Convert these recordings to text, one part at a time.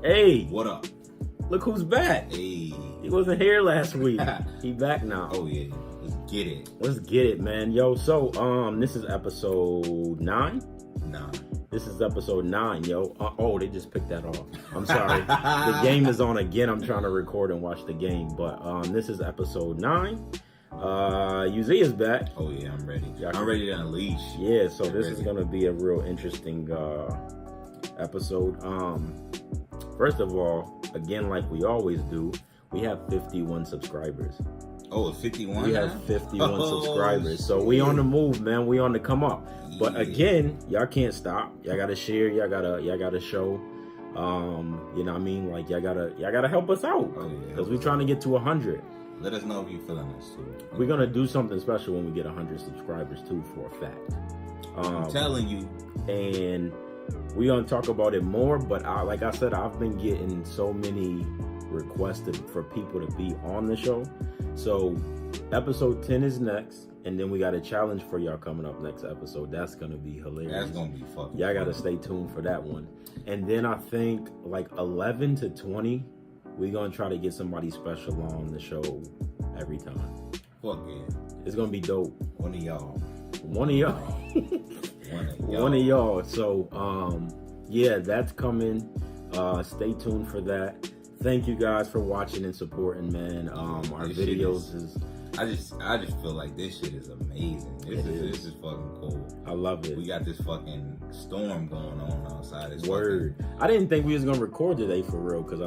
Hey, What up? look who's back. Hey. He wasn't here last week. He back now. Oh yeah. Let's get it. Let's get it, man. Yo, so this is episode 9. Nah. This is episode 9, yo. Oh, they just picked that off. I'm sorry. The game is on again. I'm trying to record and watch the game, but this is episode 9. UZ is back. Oh yeah, I'm ready. I'm ready to unleash. Yeah, so this is gonna be a real interesting episode. First of all, again, like we always do, we have 51 subscribers. Oh, it's 51. We now? have 51 subscribers. Shit. So we on the move, man. We on the come up. But Yeah. again, y'all can't stop. Y'all gotta share. Y'all gotta show. You know what I mean? Like y'all gotta help us out. Oh, yeah. Because we're trying to get to 100. Let us know if you're feeling us too. We're gonna do something special when we get 100 subscribers too, for a fact. I'm telling you. And we're gonna talk about it more. But like I said, I've been getting so many requests for people to be on the show. So episode 10 is next, and then we got a challenge for y'all coming up next episode. That's gonna be hilarious. That's gonna be fucking. Y'all gotta stay tuned for that one. And then I think like 11 to 20, we're gonna try to get somebody special on the show every time. Fuck yeah. It's gonna be dope. One of y'all. One of y'all. One of y'all. So yeah, that's coming. Stay tuned for that. Thank you guys for watching and supporting, man. Our videos is I just feel like this shit is amazing. This is fucking cool. I love it. We got this fucking storm going on outside. It's Word. I didn't think we was gonna record today for real, because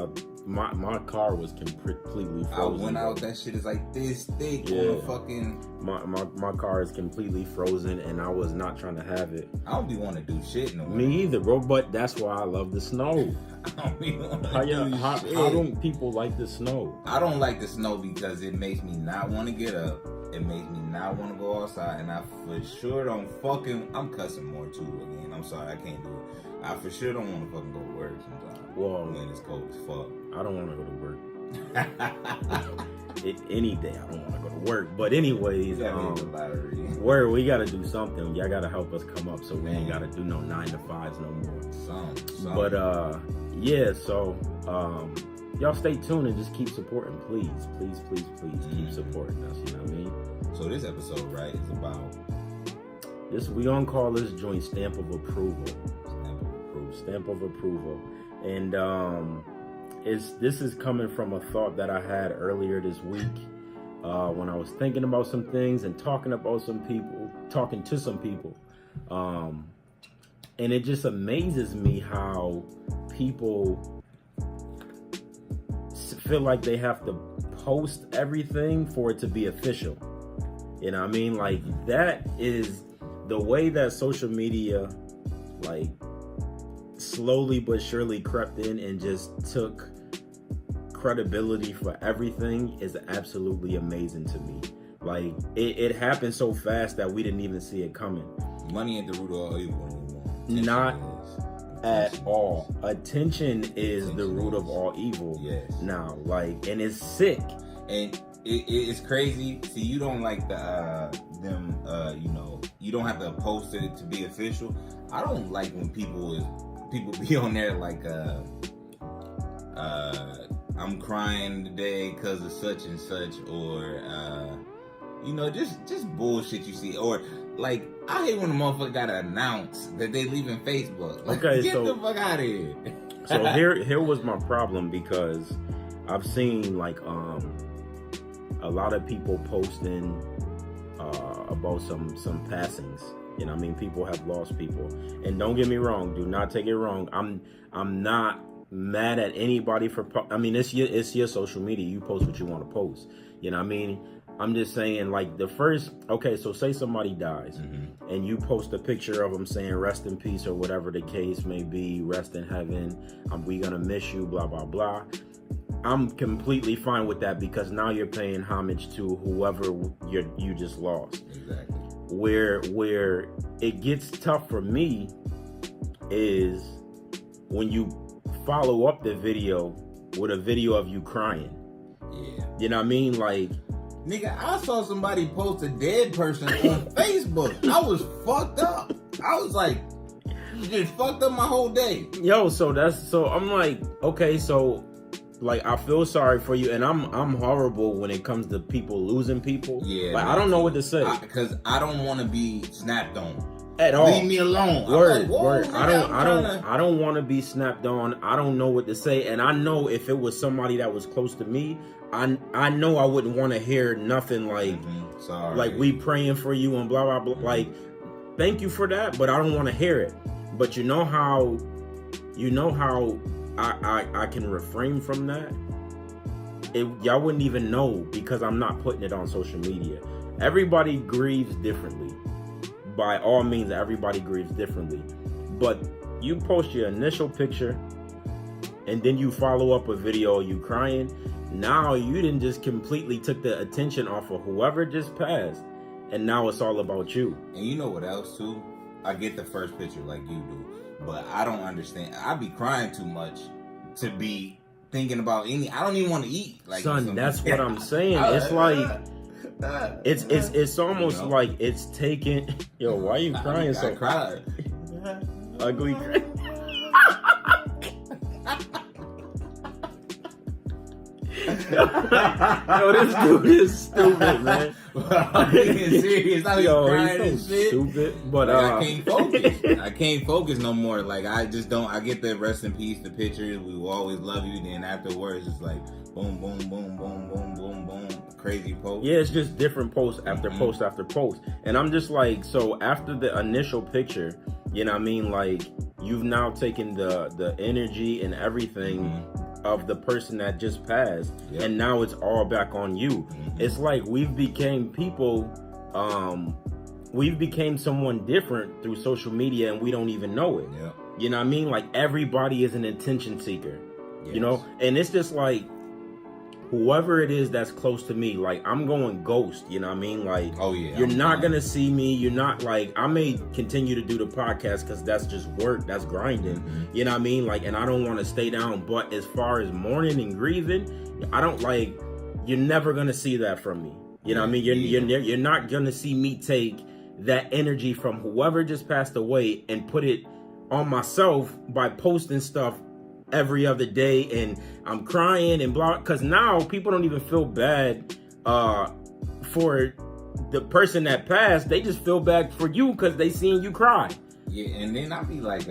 my car was completely frozen. I went out, that shit is like this thick on the fucking... My car is completely frozen, and I was not trying to have it. I don't be wanting to do shit no more. Me either, bro, but that's why I love the snow. I don't be wanting to do shit. How don't people like the snow? I don't like the snow because it makes me not want to get up. It makes me not want to go outside, and I for sure don't fucking... I'm cussing more too again. I'm sorry, I can't do it. I for sure don't want to fucking go to work sometimes. Well, when it's cold as fuck. I don't want to go to work. Any day I don't want to go to work. But anyways, where we got to do something. Y'all got to help us come up, so we ain't got to do no 9 to 5s no more. Some. But yeah, so y'all stay tuned and just keep supporting, please. Keep supporting us, you know what I mean? So this episode, right, is about we gonna call this joint Stamp of Approval. Stamp of Approval. And this is coming from a thought that I had earlier this week when I was thinking about some things and talking to some people. And it just amazes me how people feel like they have to post everything for it to be official. You know what I mean? Like, that is the way that social media, like, slowly but surely crept in and just took credibility for everything is absolutely amazing to me. Like, it happened so fast that we didn't even see it coming. Money ain't the root of all evil anymore. Not at all. Attention is the root of all evil. Yes. Now, like, and it's sick. And it's crazy. See, you don't like you know, you don't have to post it to be official. I don't like when people be on there like, I'm crying today because of such and such, or you know, just bullshit you see, or like, I hate when a motherfucker gotta announce that they leaving Facebook. Like, okay, get so the fuck out of here. So here was my problem, because I've seen like a lot of people posting about some passings. You know what I mean? People have lost people. And don't get me wrong, do not take it wrong. I'm not mad at anybody for it's your social media. You post what you want to post. You know what I mean? I'm just saying, like, so say somebody dies, and you post a picture of them saying rest in peace, or whatever the case may be, rest in heaven, we gonna miss you, blah blah blah. I'm completely fine with that, because now you're paying homage to whoever you just lost. Exactly. Where it gets tough for me is when you follow up the video with a video of you crying. Yeah. You know what I mean? Like, nigga, I saw somebody post a dead person on Facebook. I was fucked up. I was like, You just fucked up my whole day. Yo, so I'm like, okay, so like I feel sorry for you, and I'm horrible when it comes to people losing people. Yeah, like I don't know what to say because I don't want to be snapped on at all. Leave me alone. Word, like, word. Man, I don't want to be snapped on. I don't know what to say, and I know if it was somebody that was close to me, I know I wouldn't want to hear nothing like, sorry, like we praying for you and blah blah blah. Like, thank you for that, but I don't want to hear it. But you know how I can refrain from that. Y'all wouldn't even know because I'm not putting it on social media. Everybody grieves differently. By all means, everybody grieves differently. But you post your initial picture and then you follow up a video of you crying. Now you didn't just completely took the attention off of whoever just passed. And now it's all about you. And you know what else too? I get the first picture like you do. But I don't understand. I be crying too much to be thinking about I don't even want to eat. Like, son, that's what I'm saying. It's like it's almost like it's taking. Yo, why are you crying so? I cried. Ugly. Yo, this dude is stupid, man. I'm being serious. I be crying he's and so shit. Stupid, but like, I can't focus. I can't focus no more. Like I just don't. I get the rest in peace, the pictures. We will always love you. Then afterwards, it's like boom, boom, boom, boom, boom, boom, boom. Crazy post. Yeah, it's just different post after post after post, and I'm just like, so after the initial picture, you know what I mean? Like you've now taken the energy and everything of the person that just passed, and now it's all back on you. It's like we've became people, we've became someone different through social media and we don't even know it. You know what I mean? Like everybody is an attention seeker, you know? And it's just like whoever it is that's close to me, like I'm going ghost, you know what I mean? Like, you're not gonna see me. You're not like, I may continue to do the podcast because that's just work, that's grinding, you know what I mean? Like, and I don't want to stay down. But as far as mourning and grieving, I don't like, you're never gonna see that from me. You know what I mean? You're not gonna see me take that energy from whoever just passed away and put it on myself by posting stuff every other day and I'm crying and blah, because now people don't even feel bad for the person that passed. They just feel bad for you because they seen you cry. Yeah, and then I be like,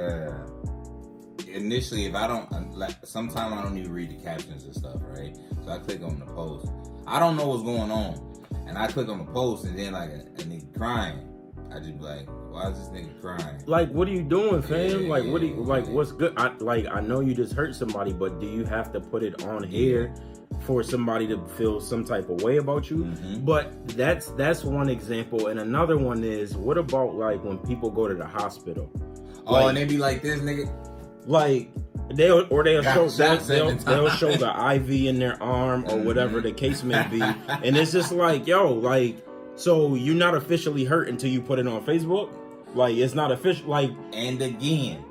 initially, if I don't, like, sometimes I don't even read the captions and stuff, right? So I click on the post. I don't know what's going on, and I click on the post, and then like a nigga crying. I just be like, why is this nigga crying? Like, what are you doing, fam? Like, what do you, like, what's good? I know you just hurt somebody, but do you have to put it on here for somebody to feel some type of way about you? But that's one example. And another one is, what about like when people go to the hospital? Like, and they be like this, nigga? Like, they'll show the IV in their arm or whatever the case may be. And it's just like, yo, like, so you're not officially hurt until you put it on Facebook? Like, it's not official, like... And again,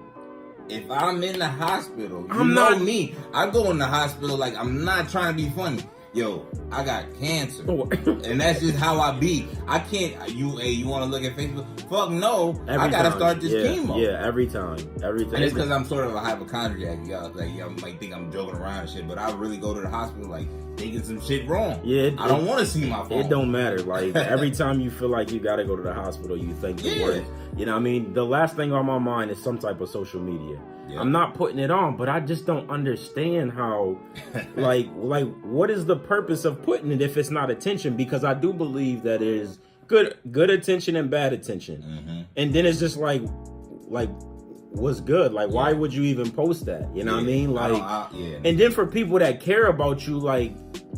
if I'm in the hospital, you know me. I go in the hospital like, I'm not trying to be funny. Yo, I got cancer. And that's just how I be. I can't... You want to look at Facebook? Fuck no. I got to start this chemo. Yeah, every time. And it's because I'm sort of a hypochondriac. Y'all might think I'm joking around and shit, but I really go to the hospital like... thinking some shit wrong. Yeah, I don't want to see my phone. It don't matter. Like every time you feel like you gotta go to the hospital, you think the worst. You know what I mean? The last thing on my mind is some type of social media. I'm not putting it on, but I just don't understand how like what is the purpose of putting it if it's not attention? Because I do believe that there's good attention and bad attention. And then it's just like what's good? Like, why would you even post that? You know what I mean? Like, and then for people that care about you, like,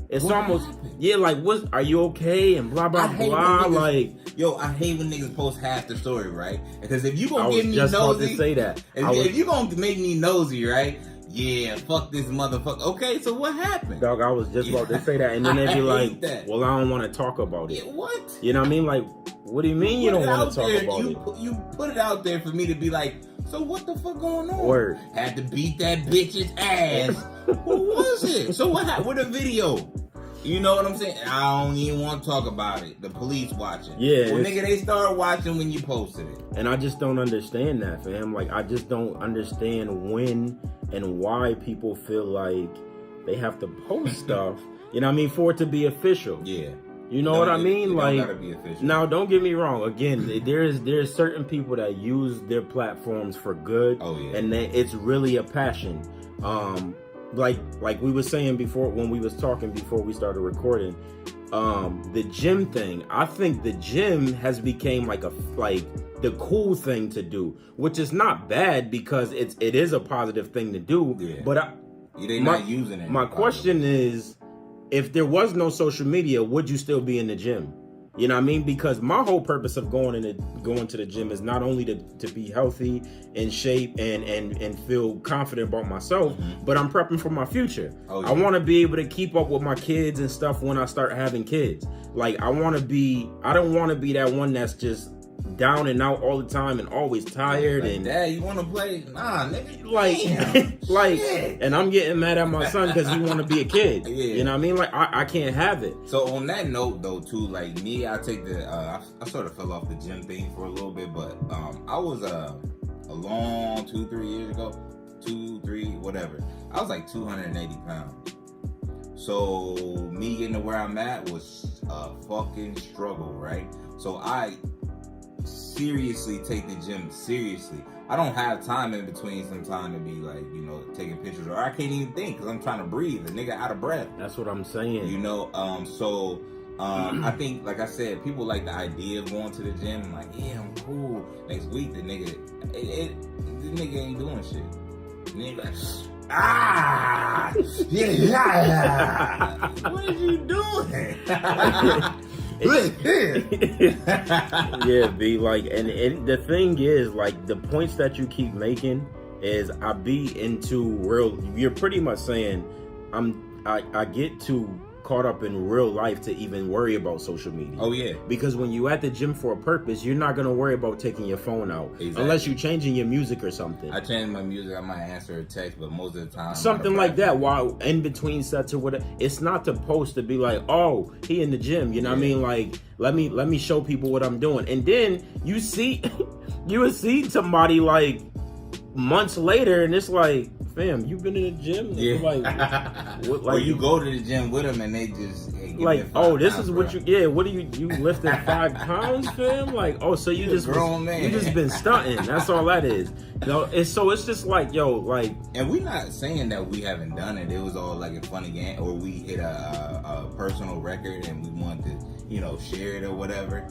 it's almost, like, are you okay? And blah, blah, blah. Like, yo, I hate when niggas post half the story, right? Because if you gonna get me nosy. About to say that. If you gonna make me nosy, right? Yeah, fuck this motherfucker. Okay, so what happened? Dog, I was just about to say that. And then they'd be like, well, I don't want to talk about it. What? You know what I mean? Like, what do you mean you don't want to talk about it? You put it out there for me to be like, so what the fuck going on? Word. Had to beat that bitch's ass. Who was it? So what happened with the video? You know what I'm saying? I don't even want to talk about it. The police watching. Yeah. Well, nigga, they start watching when you posted it. And I just don't understand that, fam. Like, I just don't understand when and why people feel like they have to post stuff, you know what I mean, for it to be official. Yeah. You know what I mean? Like, gotta be official. Now, don't get me wrong. Again, there's certain people that use their platforms for good. Oh, yeah. And it's really a passion. Like we were saying before, when we was talking before we started recording, the gym thing. I think the gym has become like the cool thing to do, which is not bad because it is a positive thing to do. Yeah. But they're not using it. My question is, if there was no social media, would you still be in the gym? You know what I mean? Because my whole purpose of going to the gym is not only to be healthy, in shape, and feel confident about myself, but I'm prepping for my future. Oh, yeah. I want to be able to keep up with my kids and stuff when I start having kids. Like, I don't want to be that one that's just down and out all the time and always tired. Like, and Dad, you want to play? Nah, nigga. Like, and I'm getting mad at my son because he want to be a kid. Yeah. You know what I mean? Like, I can't have it. So on that note, though, too, like me, I take the I sort of fell off the gym thing for a little bit, but I was a long 2-3 years ago, 2-3 whatever. I was like 280 pounds. So me getting to where I'm at was a fucking struggle, right? So I seriously take the gym seriously. I don't have time in between sometime to be like, you know, taking pictures, or I can't even think because I'm trying to breathe. The nigga out of breath. That's what I'm saying. You know, I think, like I said, people like the idea of going to the gym. I'm like, yeah, I'm cool. Next week, the nigga ain't doing shit. The nigga like, yeah. What are you doing? Yeah, B, like, and the thing is, like, the points that you keep making is I be into real. You're pretty much saying I get too caught up in real life to even worry about social media. Oh yeah, because when you at the gym for a purpose, you're not gonna worry about taking your phone out. Exactly. Unless you're changing your music or something. I change my music, I might answer a text, but most of the time something like that while in between sets or whatever. It's not supposed to be like, oh, he in the gym, you know what I mean? Like, let me show people what I'm doing. And then you would see somebody like months later and it's like, fam, you been in the gym? Yeah. Like, or you go to the gym with them and they just like, oh, this is what what do you lifted 5 pounds, fam? Like, oh, so you just been stunting. That's all that is. It's just like, yo, like, and we're not saying that we haven't done it. It was all like a funny game, or we hit a personal record and we wanted to, you know, share it or whatever.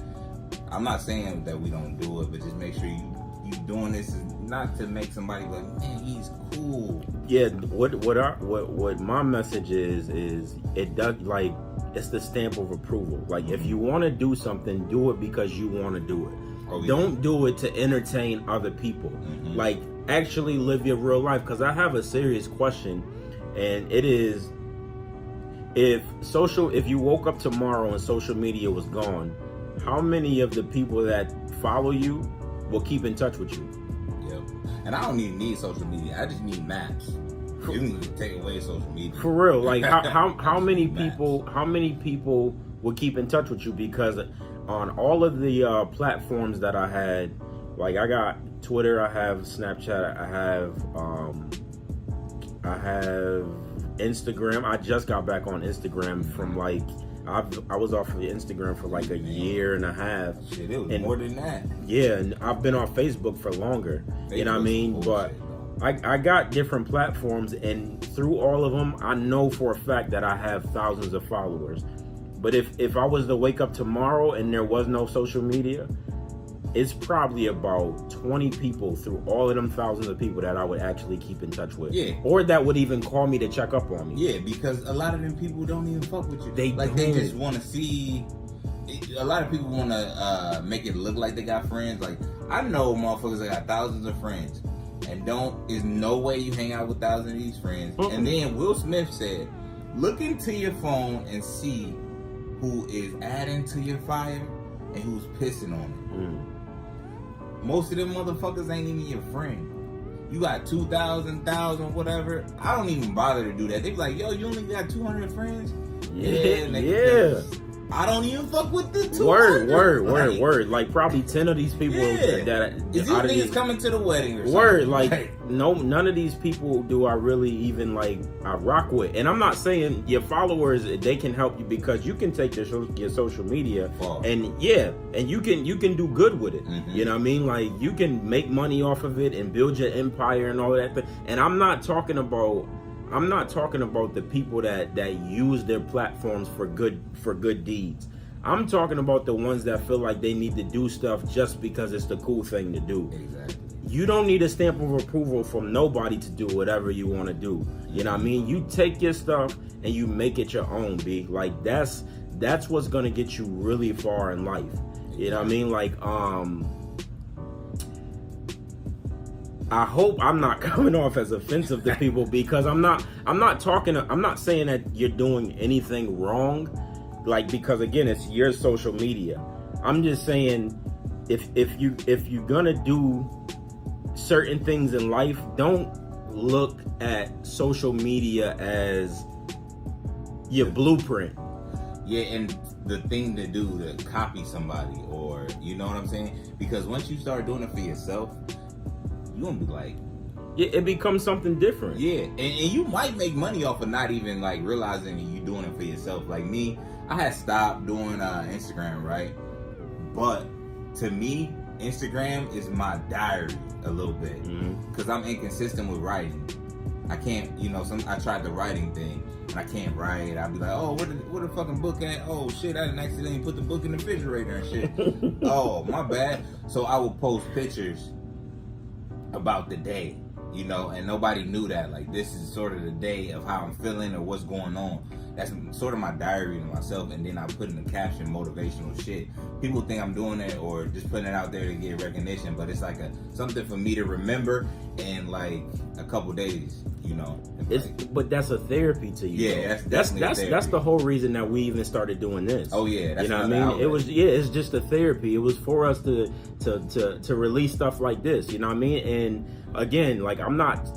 I'm not saying that we don't do it, but just make sure you doing this is not to make somebody like, man, he's cool. Yeah, what my message is it does, like, it's the stamp of approval. Like, if you want to do something, do it because you want to do it. Oh, yeah. Don't do it to entertain other people. Mm-hmm. Like, actually live your real life. Because I have a serious question, and it is, if you woke up tomorrow and social media was gone, how many of the people that follow you will keep in touch with you? Yep. And I don't even need social media. I just need maps. You need to take away social media. For real. Like, how many people will keep in touch with you? Because on all of the platforms that I had, like, I got Twitter, I have Snapchat, I have Instagram. I just got back on Instagram from, like, I was off of Instagram for like a year and a half. Shit, it was more than that. Yeah, and I've been on Facebook for longer. You know what I mean? But I got different platforms, and through all of them, I know for a fact that I have thousands of followers. But if I was to wake up tomorrow and there was no social media, it's probably about 20 people through all of them thousands of people that I would actually keep in touch with. Yeah. Or that would even call me to check up on me. Yeah, because a lot of them people don't even fuck with you. They just want to see. A lot of people want to make it look like they got friends. Like, I know motherfuckers that got thousands of friends, and there's no way you hang out with thousands of these friends. Mm-hmm. And then Will Smith said, look into your phone and see who is adding to your fire and who's pissing on it. Mm. Most of them motherfuckers ain't even your friend. You got 2,000, whatever. I don't even bother to do that. They be like, yo, you only got 200 friends? Yeah. I don't even fuck with the 200. Word. Like probably 10 of these people that is these niggas coming to the wedding or something? Word, like no, none of these people do I really even like I rock with. And I'm not saying your followers they can help you because you can take your social media and you can do good with it. Mm-hmm. You know what I mean? Like you can make money off of it and build your empire and all that thing. And I'm not talking about the people that use their platforms for good deeds. I'm talking about the ones that feel like they need to do stuff just because it's the cool thing to do. Exactly. You don't need a stamp of approval from nobody to do whatever you want to do. You know what I mean? You take your stuff and you make it your own, B. Like that's what's gonna get you really far in life. You know what I mean? Like I hope I'm not coming off as offensive to people because I'm not saying that you're doing anything wrong, like because again it's your social media. I'm just saying if you're gonna do certain things in life, don't look at social media as your blueprint. Yeah, and the thing to do to copy somebody, or you know what I'm saying? Because once you start doing it for yourself, you gonna be like, yeah, it becomes something different. Yeah, and you might make money off of not even like realizing you doing it for yourself. Like me, I had stopped doing Instagram, right? But to me, Instagram is my diary a little bit because I'm inconsistent with writing. I can't, I tried the writing thing and I can't write. I'll be like, oh, where the fucking book at? Oh shit, I didn't accidentally put the book in the refrigerator and shit. Oh, my bad. So I will post pictures about the day, and nobody knew that. Like, this is sort of the day of how I'm feeling or what's going on. That's sort of my diary to myself, and then I put in the caption motivational shit. People think I'm doing it or just putting it out there to get recognition, but it's like something for me to remember in like a couple days, But that's a therapy to you. Yeah, that's the whole reason that we even started doing this. Oh yeah, that's what I mean. Outlet. It's just a therapy. It was for us to release stuff like this. You know what I mean? And again, like I'm not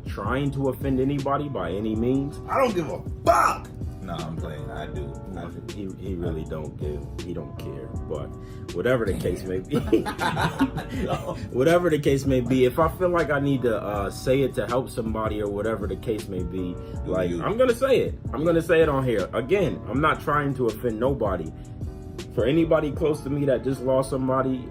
trying to offend anybody by any means. I don't give a fuck. No, I'm playing. I do. He really don't give. He don't care. But whatever the case may be, whatever the case may be, if I feel like I need to say it to help somebody or whatever the case may be, like I'm gonna say it. I'm gonna say it on here. Again, I'm not trying to offend nobody. For anybody close to me that just lost somebody,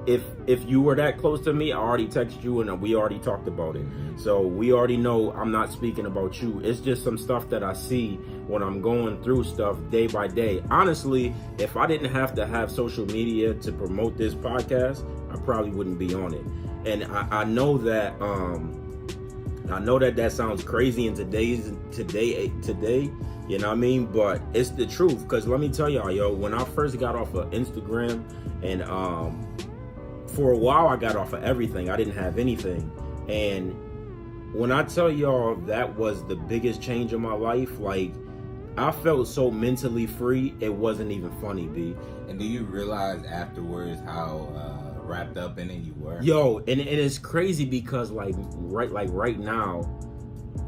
if you were that close to me, I already texted you and we already talked about it. So we already know I'm not speaking about you. It's just some stuff that I see when I'm going through stuff day by day. Honestly, if I didn't have to have social media to promote this podcast, I probably wouldn't be on it. And I know that that sounds crazy in today, you know what I mean? But it's the truth. Because let me tell y'all, when I first got off of Instagram and for a while I got off of everything. I didn't have anything. And when I tell y'all that was the biggest change in my life, like I felt so mentally free, it wasn't even funny, B. And do you realize afterwards how wrapped up in it you were? Yo, and it's crazy because right now,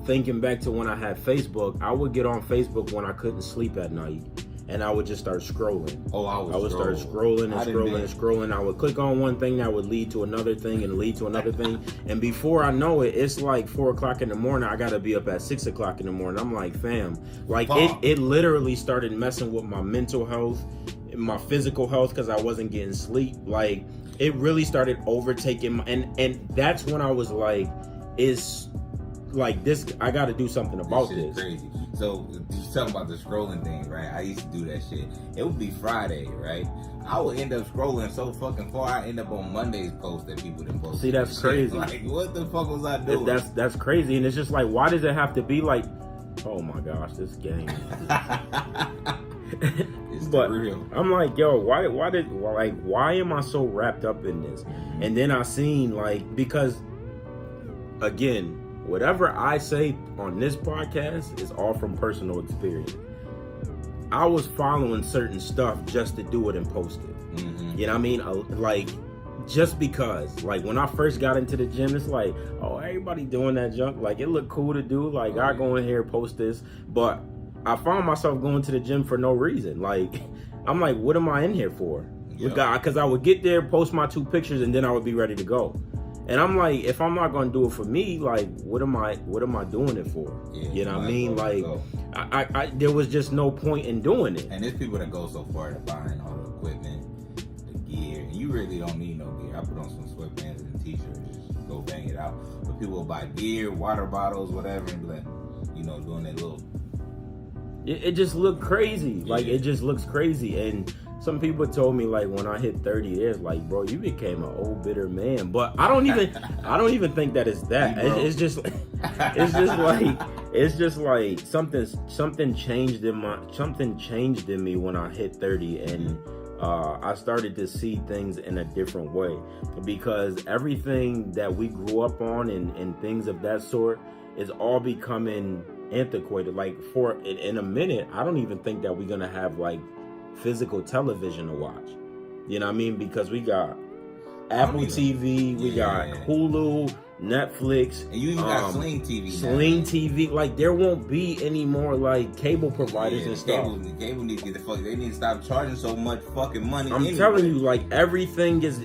thinking back to when I had Facebook, I would get on Facebook when I couldn't sleep at night. And I would just start scrolling. I would start scrolling. I would click on one thing that would lead to another thing and lead to another thing. And before I know it, it's like 4 o'clock in the morning. I got to be up at 6 o'clock in the morning. I'm like, fam, like it literally started messing with my mental health, my physical health, because I wasn't getting sleep. Like it really started overtaking and that's when I was like, it's like this, I got to do something about this. Crazy. So you talking about the scrolling thing, right? I used to do that shit. It would be Friday, right? I would end up scrolling so fucking far. I end up on Monday's post that people didn't post. See, that's crazy. Like, what the fuck was I doing? That's crazy, and it's just like, why does it have to be like? Oh my gosh, this game. But real. I'm like, yo, why am I so wrapped up in this? Mm-hmm. And then I seen because again, whatever I say on this podcast is all from personal experience. I was following certain stuff just to do it and post it. Mm-hmm. You know what I mean? Just because. Like, when I first got into the gym, it's like, oh, everybody doing that junk. Like, it looked cool to do. Like, I go in here, post this. But I found myself going to the gym for no reason. Like, I'm like, what am I in here for? Because I would get there, post my 2 pictures, and then I would be ready to go. And I'm like, if I'm not gonna do it for me, like, what am I doing it for? Yeah, you know what I mean? Like, I there was just no point in doing it. And there's people that go so far to buying all the equipment, the gear, and you really don't need no gear. I put on some sweatpants and a t-shirt and just go bang it out. But people will buy gear, water bottles, whatever, and be like, you know, doing that little. It just looked crazy. Like, it just looks crazy. And some people told me, like, when I hit 30 years, like, bro, you became an old bitter man. But I don't even think that it's that. It's just like something changed in me when I hit 30, and I started to see things in a different way, because everything that we grew up on and things of that sort is all becoming antiquated. Like, for in a minute, I don't even think that we're gonna have like physical television to watch. You know what I mean? Because we got Apple TV, we got Hulu, Netflix, and you even got Sling TV. Sling TV. Like, there won't be any more like cable providers and stuff. Cable needs to get the fuck. They need to stop charging so much fucking money. I'm telling you, like, everything is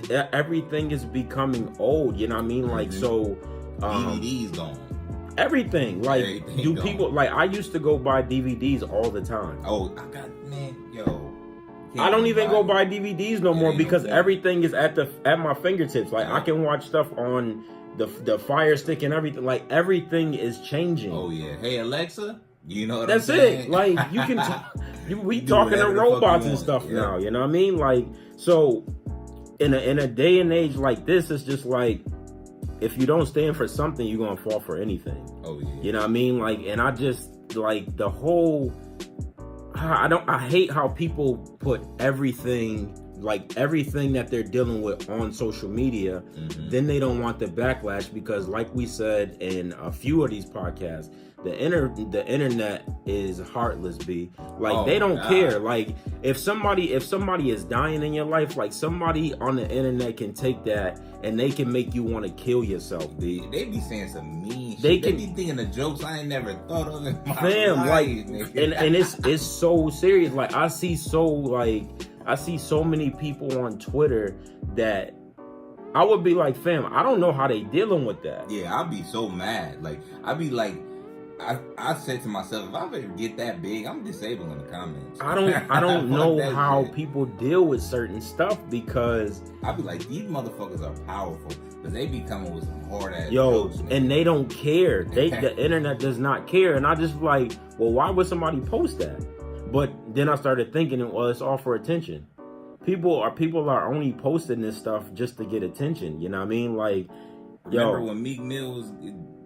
becoming old. You know what I mean? Like, so DVDs gone. Everything. Like, do people like? I used to go buy DVDs all the time. Oh, I don't even go buy DVDs no more, because everything is at my fingertips. Like, I can watch stuff on the Fire Stick and everything. Like, everything is changing. Oh yeah. Hey Alexa, you know what That's I'm saying? it. Like, you can we talking to robots and stuff now. You know what I mean? Like, so in a day and age like this, it's just like, if you don't stand for something, you're gonna fall for anything. Oh yeah. You know what I mean? Like, and I just like the whole. I hate how people put everything that they're dealing with on social media. Mm-hmm. Then they don't want the backlash, because, like we said in a few of these podcasts, the internet is heartless, B. Like, they don't care. Like, if somebody is dying in your life, like, somebody on the internet can take that and they can make you want to kill yourself, B. They be saying some mean shit. They be thinking of jokes I ain't never thought of in my life. Like, and it's so serious. Like, I see so many people on Twitter that I would be like, fam, I don't know how they dealing with that. Yeah, I'd be so mad. Like, I'd be like, I said to myself, if I ever get that big, I'm disabling the comments. I don't know how people deal with certain stuff, because I'd be like, these motherfuckers are powerful, because they be coming with some hard ass jokes, and they don't care. The internet does not care, and I just like, well, why would somebody post that? But then I started thinking, well, it's all for attention. People are only posting this stuff just to get attention. You know what I mean? Like, remember when Meek Mill was?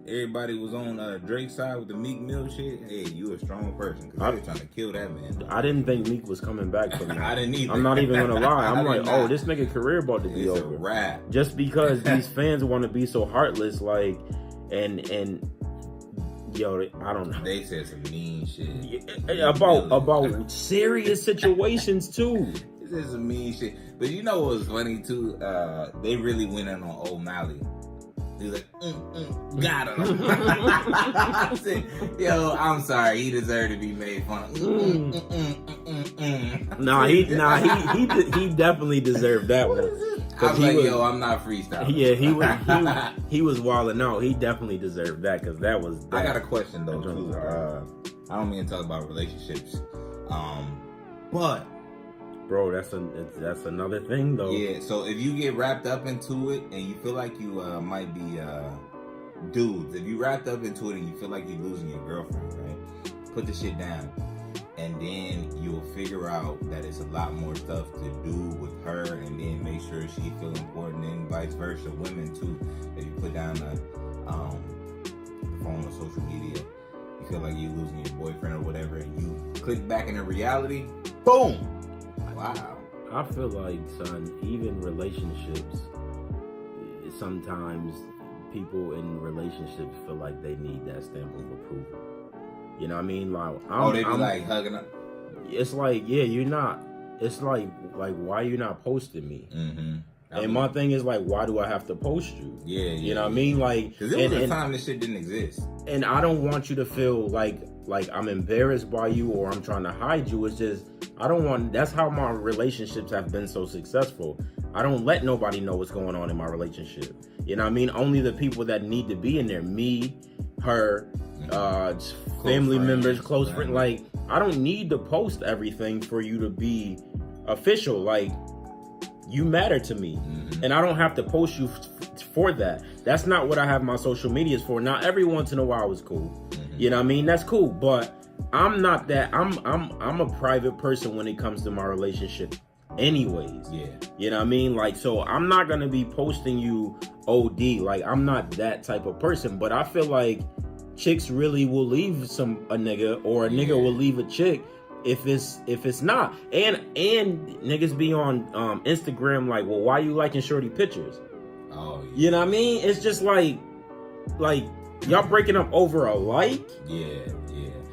Everybody was on Drake's side with the Meek Mill shit. Hey, you a strong person, because they were trying to kill that man. I didn't think Meek was coming back from that. I didn't either. I'm not even gonna lie. I'm like, oh, this nigga career about to be over. A wrap. Just because these fans want to be so heartless, like, and yo, I don't know. They said some mean shit about serious situations too. This is some mean shit. But you know what was funny too? They really went in on O'Malley. He was like, got him. I said, yo, I'm sorry, he deserved to be made fun of. He definitely deserved that one. I was like, yo, I'm not freestyling. Yeah, he was wilding out. He definitely deserved that, because that was. I got a question though too. I don't mean to talk about relationships, but. Bro, that's another thing though. Yeah, so if you get wrapped up into it and you feel like you might be dudes, if you wrapped up into it and you feel like you're losing your girlfriend, right? Put the shit down. And then you'll figure out that it's a lot more stuff to do with her, and then make sure she feel important, and vice versa. Women too. If you put down the phone or social media, you feel like you're losing your boyfriend or whatever, and you click back into reality, boom! Wow. I feel like, son, even relationships, sometimes people in relationships feel like they need that stamp of approval. You know what I mean? Like, they be like hugging up. It's like, yeah, you're not. It's like why you not posting me? Mm-hmm. And my thing is like, why do I have to post you? Yeah. You know what I mean? Like, because there was a time this shit didn't exist. And I don't want you to feel like like I'm embarrassed by you or I'm trying to hide you. It's just I don't want. That's how my relationships have been so successful. I don't let nobody know what's going on in my relationship. You know what I mean? Only the people that need to be in there. Me, her, family members, close friends. Like, I don't need to post everything for you to be official. Like, you matter to me. And I don't have to post you for that. That's not what I have my social medias for. Now, every once in a while is cool. You know what I mean? That's cool. But I'm not that. I'm a private person when it comes to my relationship anyways. Yeah. You know what I mean? Like, so I'm not going to be posting you OD. Like, I'm not that type of person. But I feel like chicks really will leave a nigga, or a nigga will leave a chick if it's not. And niggas be on Instagram like, well, why you liking shorty pictures? Oh, yeah. You know what I mean? It's just like y'all breaking up over a like? Yeah.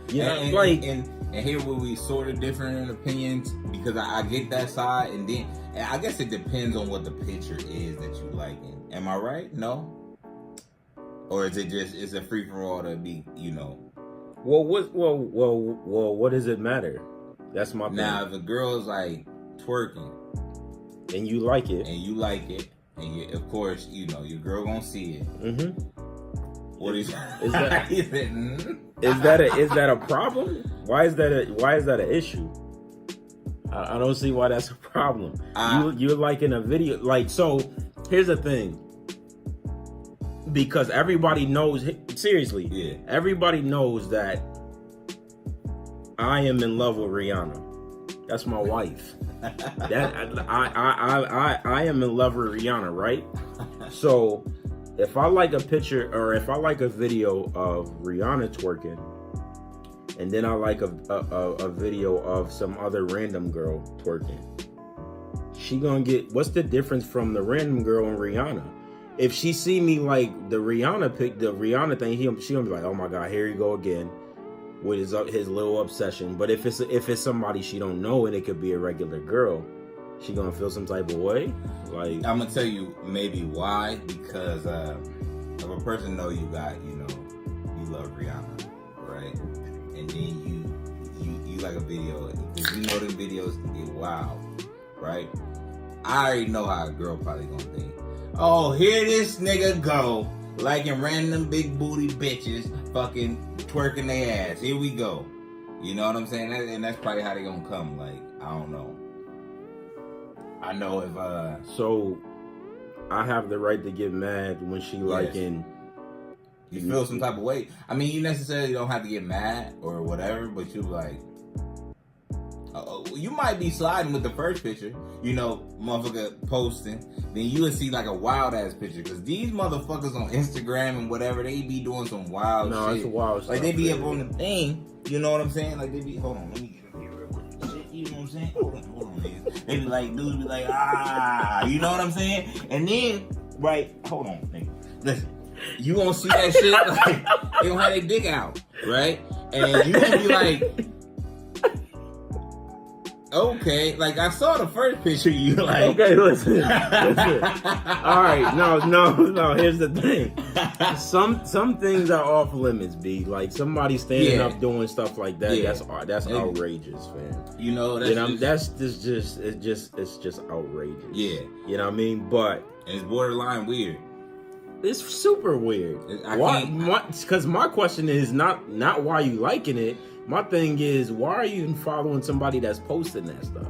Yeah, and here where we sort of different in opinions, because I get that side, and then I guess it depends on what the picture is that you liking. Am I right? No? Or is it just, it's a free for all to be, you know? Well, what does it matter? That's my thing. Now, if a girl's like twerking and you like it, and you, of course, you know, your girl gonna see it. Mm-hmm. What is that? Is that a problem? Why is that an issue? I don't see why that's a problem. You're liking a video, like, so. Here's the thing. Because everybody knows, seriously, everybody knows that I am in love with Rihanna. That's my wife. That I am in love with Rihanna, right? So if I like a picture or if I like a video of Rihanna twerking, and then I like a video of some other random girl twerking, she gonna get, what's the difference from the random girl and Rihanna? If she see me like the Rihanna thing, she gonna be like, oh my God, here you go again with his little obsession. But if it's somebody she don't know and it could be a regular girl, she gonna feel some type of way. Like, I'm gonna tell you maybe why, because if a person know you got, you know, you love Rihanna, right? And then you like a video, because you know the videos can get wild, right? I already know how a girl probably gonna think. Oh, here this nigga go, liking random big booty bitches, fucking twerking their ass. Here we go. You know what I'm saying? And that's probably how they gonna come. Like, I don't know. I know if so I have the right to get mad when she liking. You feel some type of way. I mean, you necessarily don't have to get mad or whatever, but you like, you might be sliding with the first picture, you know, motherfucker posting. Then you would see like a wild ass picture, because these motherfuckers on Instagram and whatever, they be doing some wild shit. No, it's wild stuff. Like they be up on the thing, you know what I'm saying? Like they be, hold on, let me get up here real quick. Shit, you know what I'm saying? Hold on, niggas. They be like, dudes be like, you know what I'm saying? And then, right, hold on, nigga. Listen, you gonna see that shit, like, they gonna have their dick out, right? And you gonna be like, okay, like I saw the first picture, you like. Okay, listen. All right, no. Here's the thing. Some things are off limits, B. Like somebody standing up doing stuff like that. Yeah. That's outrageous, fam. You know, that's just outrageous. Yeah. You know what I mean? But it's borderline weird. It's super weird. Because my question is not why you liking it. My thing is, why are you even following somebody that's posting that stuff?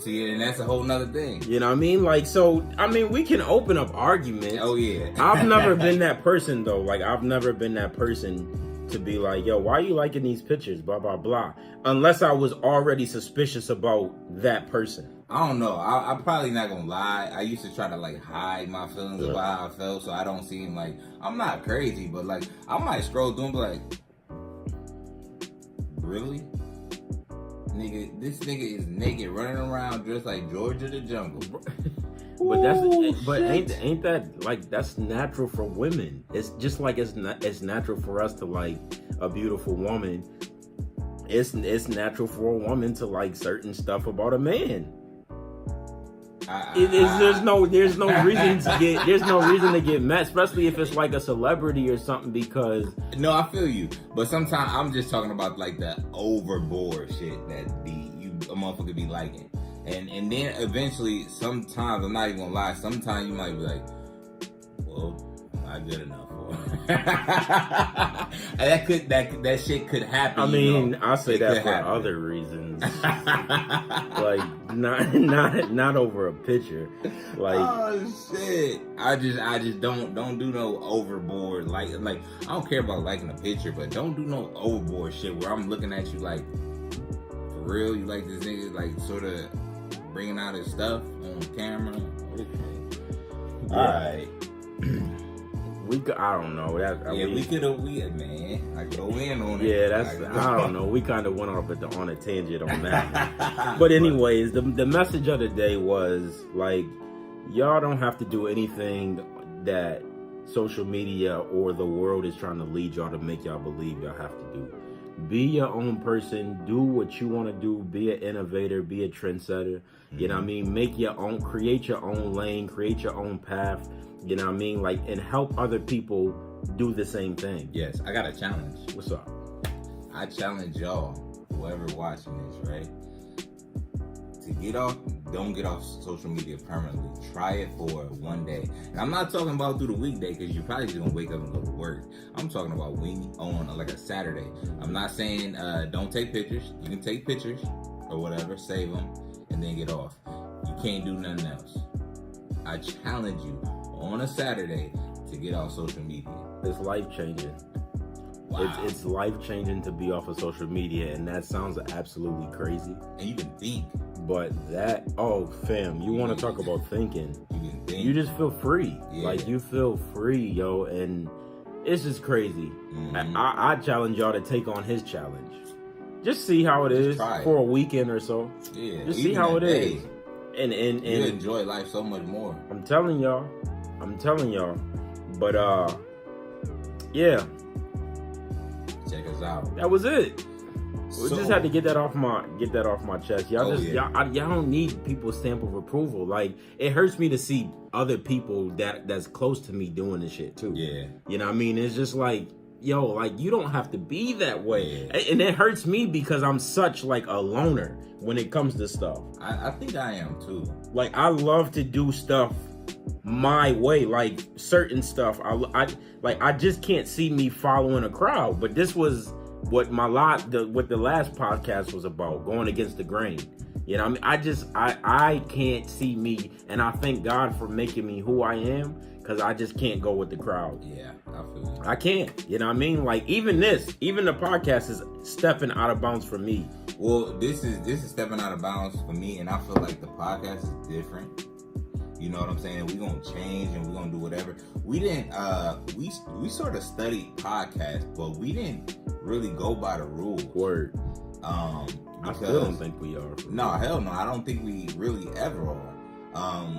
See, and that's a whole nother thing. You know what I mean? Like, so, I mean, we can open up arguments. Oh, yeah. I've never been that person, though. Like, I've never been that person to be like, yo, why are you liking these pictures? Blah, blah, blah. Unless I was already suspicious about that person. I don't know. I'm probably not going to lie. I used to try to, like, hide my feelings about how I felt, so I don't seem like, I'm not crazy, but, like, I might scroll through and be like, really? Nigga, this nigga is naked running around dressed like George of the Jungle. Ain't that like, that's natural for women? It's just like it's natural for us to like a beautiful woman. It's natural for a woman to like certain stuff about a man. There's no reason to get mad, especially if it's like a celebrity or something. Because no, I feel you, but sometimes I'm just talking about like the overboard shit that a motherfucker be liking, and then eventually, sometimes I'm not even gonna lie, sometimes you might be like, well, not good enough. that shit could happen. I mean, I say that for other reasons, like not over a picture. Like, oh shit, I just don't do no overboard. Like I don't care about liking a picture, but don't do no overboard shit where I'm looking at you like, for real, you like this nigga, like sort of bringing out his stuff on camera. Okay. Yeah. All right. I don't know. We could have, man. I go in on it. Yeah, I don't know. We kind of went off on a tangent on that. But anyways, the message of the day was like, y'all don't have to do anything that social media or the world is trying to lead y'all to make y'all believe y'all have to do. Be your own person. Do what you want to do. Be an innovator. Be a trendsetter. You know what I mean? Create your own lane. Create your own path. You know what I mean? Like, and help other people do the same thing. Yes, I got a challenge. What's up? I challenge y'all, whoever watching this, right? Don't get off social media permanently. Try it for one day. And I'm not talking about through the weekday, because you're probably just gonna wake up and go to work. I'm talking about on like a Saturday. I'm not saying don't take pictures. You can take pictures or whatever, save them, and then get off. You can't do nothing else. I challenge you on a Saturday to get off social media. It's life-changing. Wow. It's life-changing to be off of social media, and that sounds absolutely crazy. And you can think. But fam, you want to talk about thinking. You can think. You just feel free. Yeah. Like, you feel free, yo, and it's just crazy. Mm-hmm. I challenge y'all to take on his challenge. Just see how it is for a weekend or so. Yeah. Just see how it is. And you enjoy life so much more. I'm telling y'all. But yeah. Check us out. That was it. We just had to get that off my chest. Y'all y'all don't need people's stamp of approval. Like, it hurts me to see other people that's close to me doing this shit too. Yeah. You know what I mean? It's just like, yo, like, you don't have to be that way. Yeah. And it hurts me because I'm such like a loner when it comes to stuff. I think I am too. Like, I love to do stuff my way, like certain stuff. I just can't see me following a crowd. But this was what what the last podcast was about, going against the grain. You know what I mean? I can't see me, and I thank God for making me who I am, because I just can't go with the crowd. Yeah, I feel you. I can't. You know what I mean? Like, even the podcast is stepping out of bounds for me. Well, this is stepping out of bounds for me, and I feel like the podcast is different. You know what I'm saying? We're gonna change and we're gonna do whatever. We didn't we sort of studied podcasts, but we didn't really go by the rules. Word. I still don't think we are. No, hell no. I don't think we really ever are.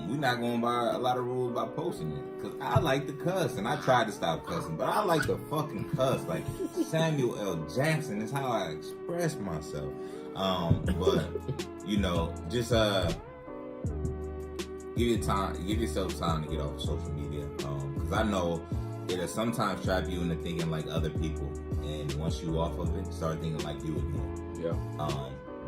We're not going by a lot of rules about posting it. Because I like to cuss, and I tried to stop cussing, but I like to fucking cuss. Like Samuel L. Jackson is how I express myself. But, you know, just give yourself time to get off social media. Because I know it'll sometimes trap you into thinking like other people. And once you off of it, start thinking like you again. Yeah.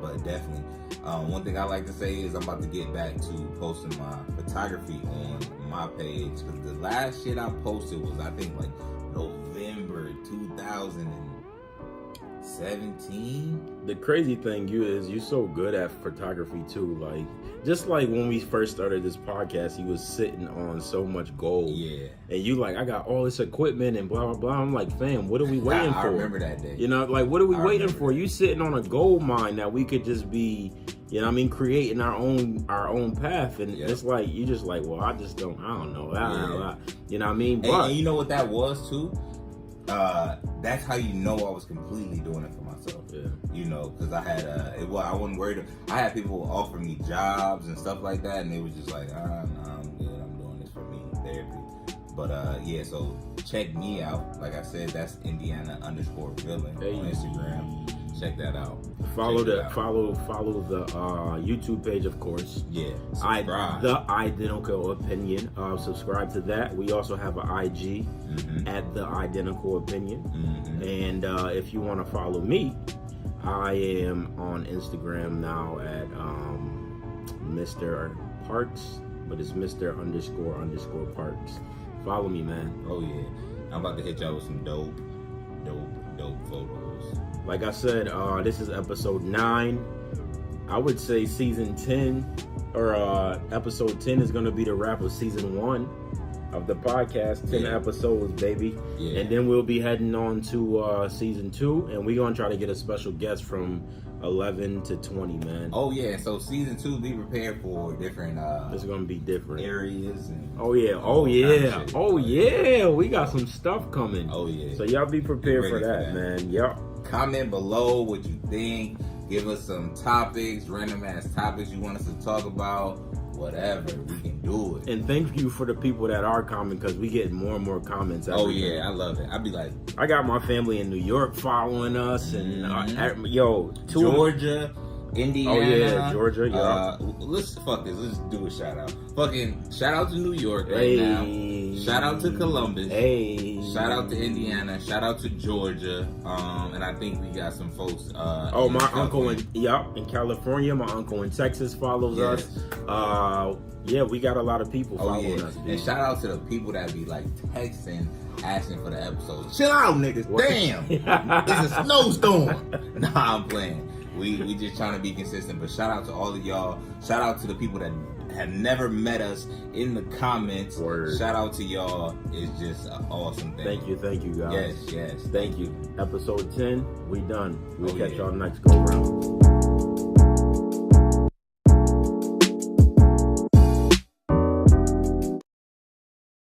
But definitely. One thing I like to say is I'm about to get back to posting my photography on my page. Because the last shit I posted was, I think, like November 2017. The crazy thing is you're so good at photography too. Like, just like when we first started this podcast, you was sitting on so much gold. Yeah. And you like, I got all this equipment and blah, blah, blah. I'm like, fam, what are we waiting for? I remember that day. You know, like, what are we waiting for? You sitting on a gold mine that we could just be, you know what I mean, creating our own path. And it's like, you just like, well, I don't know. You know what I mean? But and you know what that was too? That's how you know I was completely doing it for myself. Yeah. You know, because I had I wasn't worried. I had people offer me jobs and stuff like that, and they was just like, nah, I'm good. I'm doing this for me, therapy. But so check me out. Like I said, that's Indiana_villain on Instagram. Check that out. Follow Check it the out. follow the YouTube page, of course. Yeah, The subscribe. Identical Opinion. Subscribe to that. We also have an IG Mhm. at The Identical Opinion. Mhm. And if you want to follow me, I am on Instagram now at Mr. Parks, but it's Mr. __ Parks. Follow me, man. Oh yeah, I'm about to hit y'all with some dope photos. Like I said, this is episode 9. I would say season 10 or episode 10 is going to be the wrap of season 1 of the podcast. 10 Yeah. episodes, baby. Yeah. And then we'll be heading on to season 2, and we're going to try to get a special guest from 11 to 20, man. Oh yeah, so season 2, be prepared for different It's going to be different. areas and Oh yeah, all kinds of shit. oh yeah, we got some stuff coming. Oh yeah. So y'all be prepared Be for ready that, for that. man. Yep. Comment below what you think. Give us some topics, random ass topics you want us to talk about. Whatever, we can do it. And thank you for the people that are commenting, because we get more and more comments. Oh every day. yeah, I love it. I'd be like, I got my family in New York following us, and Mhm. yo, Georgia, Indiana. Oh, yeah, Georgia, yeah. Let's do a shout out. Fucking shout out to New York right Hey. now. Shout out to Columbus. Hey, Shout out to Indiana. Shout out to Georgia. And I think we got some folks. Oh, in my uncle California. in California. My uncle in Texas follows Yes. us. Yeah, we got a lot of people Oh following yeah, us. and dude. shout out to the people that be like texting, asking for the episode. Chill out, niggas. What? Damn, it's a snowstorm. Nah, I'm playing. We just trying to be consistent. But shout out to all of y'all. Shout out to the people that have never met us in the comments. Word. Shout out to y'all. It's just an awesome thing. Thank you, guys. Yes. Thank you. Episode 10, we done. We'll Oh, catch yeah. y'all next go round.